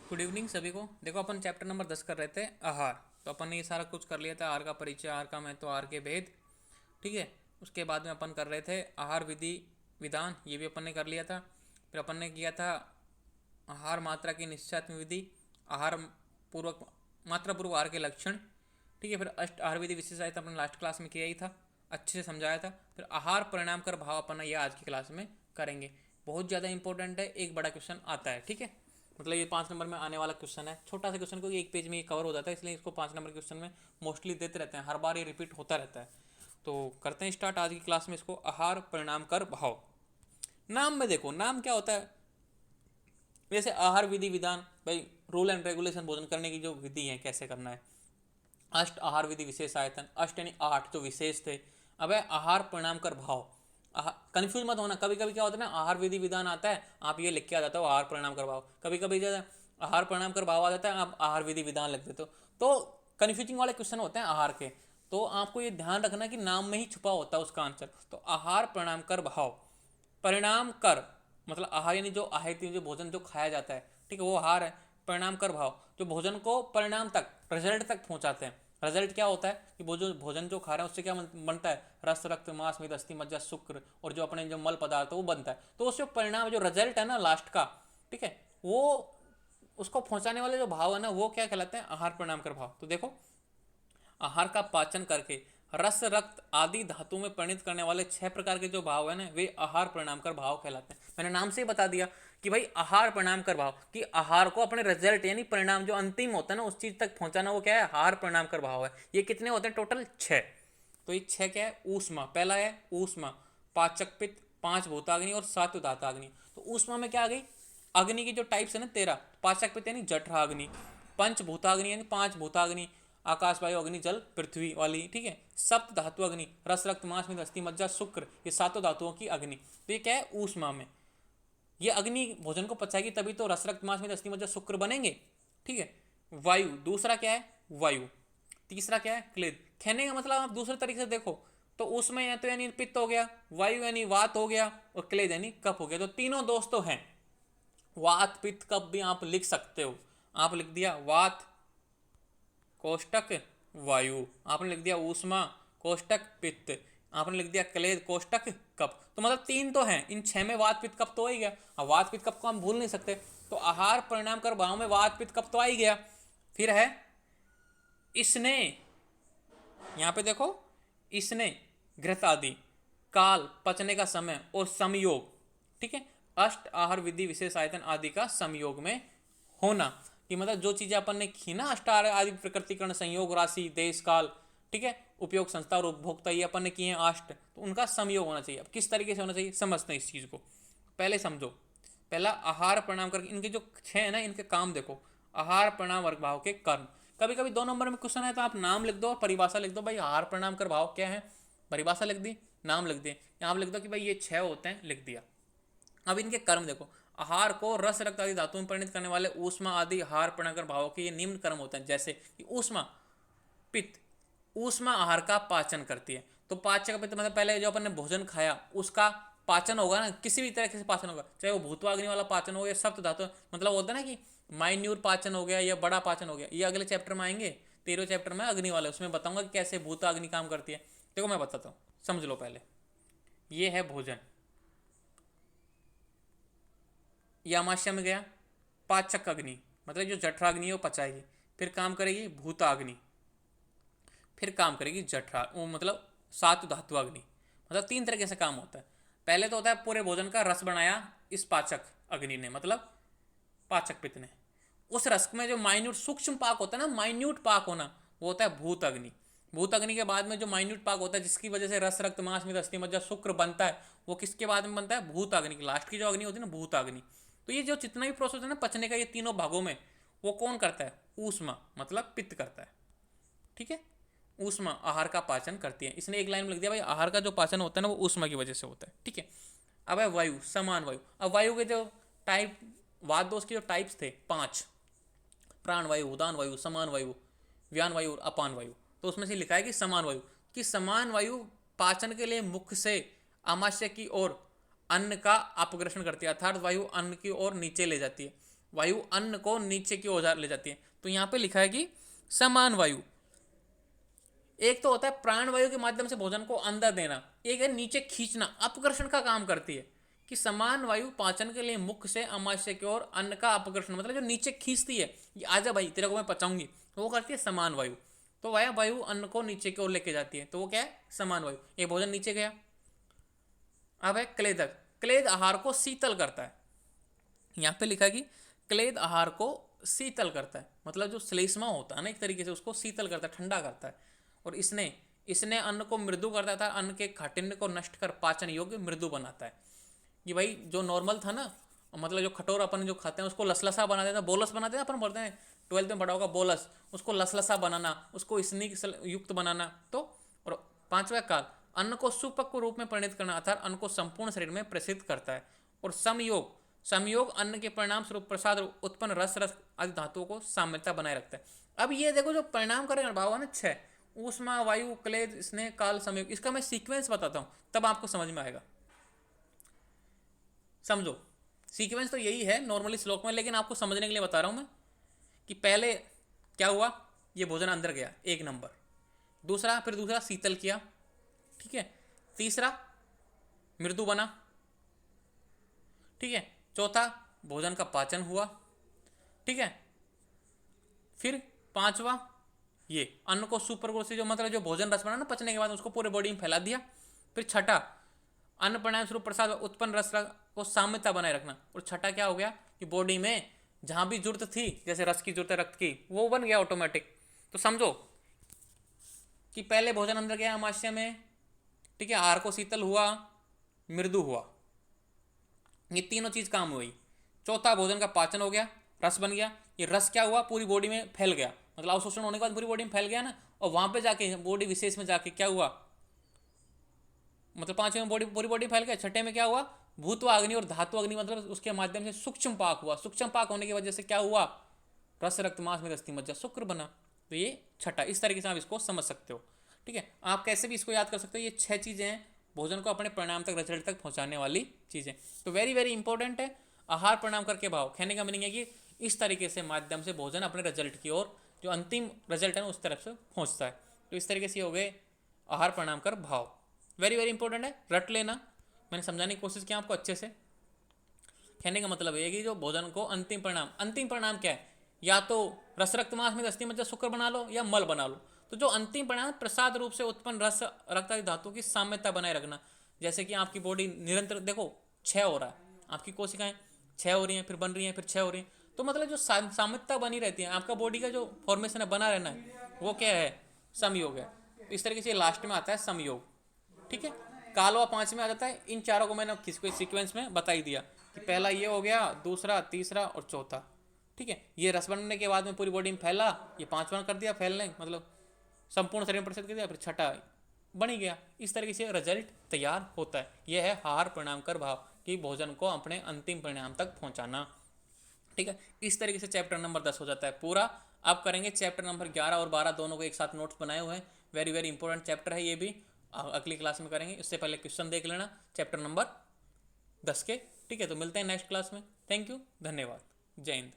Good evening सभी को। देखो अपन चैप्टर नंबर 10 कर रहे थे आहार। तो अपन ने ये सारा कुछ कर लिया था, आहार का परिचय, आहार का महत्व, आहार के भेद। ठीक है। उसके बाद में अपन कर रहे थे आहार विधि विधान, ये भी अपन ने कर लिया था। फिर अपन ने किया था आहार मात्रा की निश्चयात्मक विधि, आहार पूर्वक मात्रा पूर्वक आहार के लक्षण। ठीक है। फिर अष्ट आहार विधि विशेषायता अपन लास्ट क्लास में किया ही था, अच्छे से समझाया था। फिर आहार परिणाम कर भाव अपन ये आज की क्लास में करेंगे। बहुत ज़्यादा इंपॉर्टेंट है, एक बड़ा क्वेश्चन आता है। ठीक है। मतलब ये 5 नंबर में आने वाला क्वेश्चन है, छोटा सा क्वेश्चन, क्योंकि एक पेज में ये कवर हो जाता है, इसलिए इसको 5 नंबर के क्वेश्चन में मोस्टली देते रहते हैं, हर बार ये रिपीट होता रहता है। तो करते हैं स्टार्ट आज की क्लास में इसको। आहार परिणाम कर भाव। नाम में देखो, नाम क्या होता है। जैसे आहार विधि विधान, भाई रूल एंड रेगुलेशन, भोजन करने की जो विधि है कैसे करना है। अष्ट आहार विधि विशेष आयतन, अष्ट यानी 8 जो विशेष थे। अब है आहार परिणाम कर भाव। कंफ्यूज मत होना, कभी कभी क्या होता है ना, आहार विधि विधान आता है, आप ये लिख के आ जाते हो आहार परिणाम कर भाव। कभी कभी जो है आहार परिणाम कर भाव आ जाता है, आप आहार विधि विधान लिख देते हो। तो कन्फ्यूजिंग वाले क्वेश्चन होते हैं आहार के। तो आपको ये ध्यान रखना कि नाम में ही छुपा होता है उसका आंसर। तो आहार परिणाम कर भाव, परिणाम कर मतलब आहार यानी जो आहति, जो भोजन जो खाया जाता है, ठीक है, वो आहार है। परिणाम कर भाव, जो भोजन को परिणाम तक, रिजल्ट तक पहुंचाते हैं। रिजल्ट क्या होता है कि वो जो भोजन जो खा रहे हैं उससे क्या बनता है, रस रक्त मांस मेद अस्थि मज्जा शुक्र, और जो अपने जो मल पदार्थ है वो बनता है। तो उससे परिणाम जो रिजल्ट है ना लास्ट का, ठीक है, वो उसको पहुंचाने वाले जो भाव है ना, वो क्या कहलाते हैं, आहार परिणाम कर भाव। तो देखो, आहार का पाचन करके रस रक्त आदि धातु में परिणित करने वाले 6 प्रकार के जो भाव है ना, वे आहार परिणाम कर भाव कहलाते हैं। मैंने नाम से ही बता दिया कि भाई आहार परिणाम कर भाव, कि आहार को अपने रिजल्ट यानी परिणाम जो अंतिम होता है ना उस चीज तक पहुंचाना, वो क्या है, आहार परिणाम कर भाव है। ये कितने होते हैं टोटल, 6। तो ये 6 क्या है, ऊष्मा, पहला है ऊष्मा, पाचक पित्त, 5 भूताग्नि और 7 धाताग्नि। तो ऊष्मा में क्या आ गई, अग्नि की जो टाइप्स है ना 13, पाचक पित्त यानी जठराग्नि, पंच भूताग्नि यानी 5 भूताग्नि, आकाश वायु अग्नि जल पृथ्वी वाली, ठीक है। सप्त धातु अग्नि, रस रक्त मांस में अस्थि मज्जा शुक्र, ये 7 धातुओं की अग्नि। तो ये क्या है, ऊष्मा में ये अग्नि भोजन को पचाएगी, तभी तो रस रक्त मांस में अस्थि मज्जा शुक्र बनेंगे। ठीक है। वायु दूसरा क्या है, वायु। तीसरा क्या है, क्लेद। कहने का मतलब आप दूसरे तरीके से देखो तो उसमें या तो यानी पित्त हो गया, वायु यानी वात हो गया, और क्लेद यानी कफ हो गया। तो तीनों दोस्त तो हैं। वात पित्त कफ भी आप लिख सकते हो। आप लिख दिया वात कोष्टक वायु, आपने लिख दिया ऊष्मा कोष्टक पित्त, आपने लिख दिया क्लेद कोष्टक कफ। तो मतलब 3 तो हैं, इन 6 में वात पित्त कफ तो हो ही गया। अब वात पित्त कफ को हम भूल नहीं सकते, तो आहार परिणाम कर भाव में वात पित्त कफ तो आ ही गया। फिर है इसने, यहाँ पे देखो, इसने घृत आदि, काल पचने का समय और संयोग, ठीक है, अष्ट आहार विधि विशेष आयतन आदि का संयोग में होना। कि मतलब जो चीजें अपन ने की ना, अष्ट आहार आदि प्रकृतिकरण संयोग राशि देश काल, ठीक है, उपयोग संस्था और उपभोक्ता, ये अपन ने किए हैं अष्ट, तो उनका संयोग होना चाहिए। अब किस तरीके से होना चाहिए समझते हैं इस चीज को, पहले समझो। पहला आहार परिणाम करके इनके जो 6 है ना, इनके काम देखो। आहार परिणाम वर्ग भाव के कर्म। कभी कभी 2 नंबर में क्वेश्चन है तो आप नाम लिख दो और परिभाषा लिख दो, भाई आहार परिणाम कर भाव क्या है, परिभाषा लिख दी, नाम लिख दिए। यहाँ लिख दो कि भाई ये 6 होते हैं, लिख दिया। अब इनके कर्म देखो। आहार को रस रक्त आदि धातु में परिणित करने वाले ऊष्मा आदि आहार परिणाम कर भावों के ये निम्न कर्म होते हैं, जैसे कि ऊष्मा, पित्त, ऊष्मा आहार का पाचन करती है। तो पाचक पित्त मतलब पहले जो अपन ने भोजन खाया उसका पाचन होगा ना, किसी भी तरह से पाचन होगा, चाहे वो भूतवाग्नि वाला पाचन हो या सप्त धातु, मतलब होता है ना कि माइन्यूर पाचन हो गया या बड़ा पाचन हो गया। ये अगले चैप्टर में आएंगे, 13 चैप्टर में अग्नि वाले, उसमें बताऊंगा कि कैसे भूताग्नि काम करती है। देखो मैं बताता हूँ, समझ लो पहले। ये है भोजन, ये अमाशय में गया, पाचक अग्नि मतलब जो जठराग्नि है वो पचाएगी, फिर काम करेगी भूताग्नि, फिर काम करेगी जठरा वो मतलब 7 धातु अग्नि। मतलब 3 तरीके से काम होता है। पहले तो होता है पूरे भोजन का रस बनाया इस पाचक अग्नि ने, मतलब पाचक पित्त ने। उस रस में जो माइन्यूट सूक्ष्म पाक होता है ना, माइन्यूट पाक होना, वो होता है भूत अग्नि। भूत अग्नि के बाद में जो माइन्यूट पाक होता है जिसकी वजह से रस रक्त मांस में अस्थि मज्जा शुक्र बनता है, वो किसके बाद में बनता है, भूत अग्नि की लास्ट की जो अग्नि होती है ना, भूत अग्नि। तो ये जो जितना भी प्रोसेस है ना पचने का, ये तीनों भागों में वो कौन करता है, ऊष्मा मतलब पित्त करता है। ठीक है। ऊष्मा आहार का पाचन करती है। इसने एक लाइन में लिख दिया भाई आहार का जो पाचन होता है ना वो ऊष्मा की वजह से होता है। ठीक है। अब है वायु, समान वायु। अब वायु के जो टाइप, वाद दोष के जो टाइप्स थे 5, प्राण वायु, उदान वायु, समान वायु, व्यान वायु और अपान वायु। तो उसमें से लिखा है कि समान वायु, कि समान वायु पाचन के लिए मुख से आमाशय की ओर अन्न का अपग्रहण करती है, अर्थात वायु अन्न की ओर नीचे ले जाती है। वायु अन्न को नीचे की ओर ले जाती है। तो यहाँ पे लिखा है कि समान वायु, एक तो होता है प्राण वायु के माध्यम से भोजन को अंदर देना, एक है नीचे खींचना, अपकर्षण का काम करती है। कि समान वायु पाचन के लिए मुख से अमाशय की ओर अन्न का अपकर्षण, मतलब जो नीचे खींचती है, ये आजा भाई तेरे को मैं पचाऊंगी, तो वो करती है समान वायु। तो वह वायु अन्न को नीचे की ओर लेके जाती है, तो वो क्या है समान वायु। ये भोजन नीचे गया। अब है क्लेदक, क्लेद आहार को शीतल करता है। यहाँ पे लिखा कि क्लेद आहार को शीतल करता है, मतलब जो श्लेष्मा होता है ना एक तरीके से उसको शीतल करता है, ठंडा करता है। और इसने इसने अन्न को मृदु करता था, अन्न के काठिन्य को नष्ट कर पाचन योग्य मृदु बनाता है। ये भाई जो नॉर्मल था ना, मतलब जो खटोर अपन जो खाते हैं उसको लसलसा बना देता, बोलस बना देता, अपन बोलते हैं 12th में पढ़ा होगा बोलस, उसको लसलसा बनाना, उसको स्निग्ध युक्त बनाना। तो और पांचवा काल, अन्न को सुपक्व रूप में परिणित करना, अर्थात अन्न को संपूर्ण शरीर में प्रसिद्ध करता है। और समयोग, समयोग अन्न के परिणाम स्वरूप प्रसाद उत्पन्न रस रस आदि धातुओं को साम्यता बनाए रखता है। अब ये देखो जो परिणाम करेगा भाव है ना 6, ऊष्मा वायु क्लेद स्नेह काल समयोग, इसका मैं सीक्वेंस बताता हूँ तब आपको समझ में आएगा। समझो सीक्वेंस तो यही है नॉर्मली श्लोक में, लेकिन आपको समझने के लिए बता रहा हूँ मैं कि पहले क्या हुआ, ये भोजन अंदर गया 1 नंबर, दूसरा फिर दूसरा शीतल किया, ठीक है, तीसरा मृदु बना, ठीक है, चौथा भोजन का पाचन हुआ, ठीक है, फिर पांचवा ये अन्न को सुपर से जो मतलब जो भोजन रस बना ना पचने के बाद उसको पूरे बॉडी में फैला दिया। फिर छठा अन्न परिणाम स्वरूप प्रसाद उत्पन्न रस को साम्यता बनाए रखना। और छठा क्या हो गया कि बॉडी में जहां भी जरूरत थी, जैसे रस की जरूरत है रक्त की, वो बन गया ऑटोमेटिक। तो समझो कि पहले भोजन अंदर गया अमाशय में, ठीक है, आहार को शीतल हुआ, मृदु हुआ, ये तीनों चीज काम हुई। चौथा भोजन का पाचन हो गया, रस बन गया, ये रस क्या हुआ पूरी बॉडी में फैल गया, मतलब अवशोषण होने के बाद पूरी बॉडी में फैल गया ना, और वहां पे जाके बॉडी विशेष में जाके क्या हुआ, मतलब पांचवें में बॉडी पूरी बॉडी फैल गया। छठे में क्या हुआ, भूत्व अग्नि और धातु अग्नि, मतलब उसके माध्यम से सूक्ष्म पाक हुआ, सूक्ष्म पाक होने की वजह से क्या हुआ, रस रक्त मांस में अस्थि मज्जा शुक्र बना। तो ये छठा, इस तरीके से आप इसको समझ सकते हो, ठीक है। आप कैसे भी इसको याद कर सकते हो, ये 6 चीजें हैं भोजन को अपने परिणाम तक, रिजल्ट तक पहुंचाने वाली चीजें। तो वेरी वेरी इंपॉर्टेंट है। आहार परिणाम करके भाव, कहने का मीनिंग है कि इस तरीके से माध्यम से भोजन अपने रिजल्ट की ओर, जो अंतिम रिजल्ट है उस तरफ से पहुंचता है। तो इस तरीके से हो गए आहार परिणाम कर भाव, वेरी वेरी इंपॉर्टेंट है, रट लेना। मैंने समझाने की कोशिश की आपको अच्छे से। कहने का मतलब ये कि जो भोजन को अंतिम परिणाम, अंतिम परिणाम क्या है, या तो रस रक्त मांस में अस्थि मज्जा शुक्र बना लो या मल बना लो। तो जो अंतिम परिणाम प्रसाद रूप से उत्पन्न रस रक्त आदि धातु की साम्यता बनाए रखना। जैसे कि आपकी बॉडी निरंतर देखो 6 हो रहा है, आपकी कोशिकाएं 6 हो रही हैं, फिर बन रही हैं, फिर 6 हो रही हैं, तो मतलब जो साम्यता बनी रहती है, आपका बॉडी का जो फॉर्मेशन है बना रहना है, वो क्या है, समयोग है। तो इस तरीके से लास्ट में आता है समयोग, ठीक है। कालवा 5 में आ जाता है। इन चारों को मैंने किसको सीक्वेंस में बता ही दिया कि पहला ये हो गया, दूसरा, तीसरा और चौथा, ठीक है। ये रस बनने के बाद में पूरी बॉडी में फैला, ये 5वां कर दिया फैलने, मतलब संपूर्ण शरीर में प्रसारित कर दिया, फिर छठा बन ही गया। इस तरीके से रिजल्ट तैयार होता है। यह है आहार परिणाम कर भाव, कि भोजन को अपने अंतिम परिणाम तक पहुंचाना, ठीक है। इस तरीके से चैप्टर नंबर 10 हो जाता है पूरा। अब करेंगे चैप्टर नंबर 11 और 12 दोनों को एक साथ नोट्स बनाए हुए हैं, वेरी वेरी इंपॉर्टेंट चैप्टर है ये भी, अगली क्लास में करेंगे। इससे पहले क्वेश्चन देख लेना चैप्टर नंबर 10 के, ठीक है। तो मिलते हैं नेक्स्ट क्लास में। थैंक यू, धन्यवाद, जय हिंद।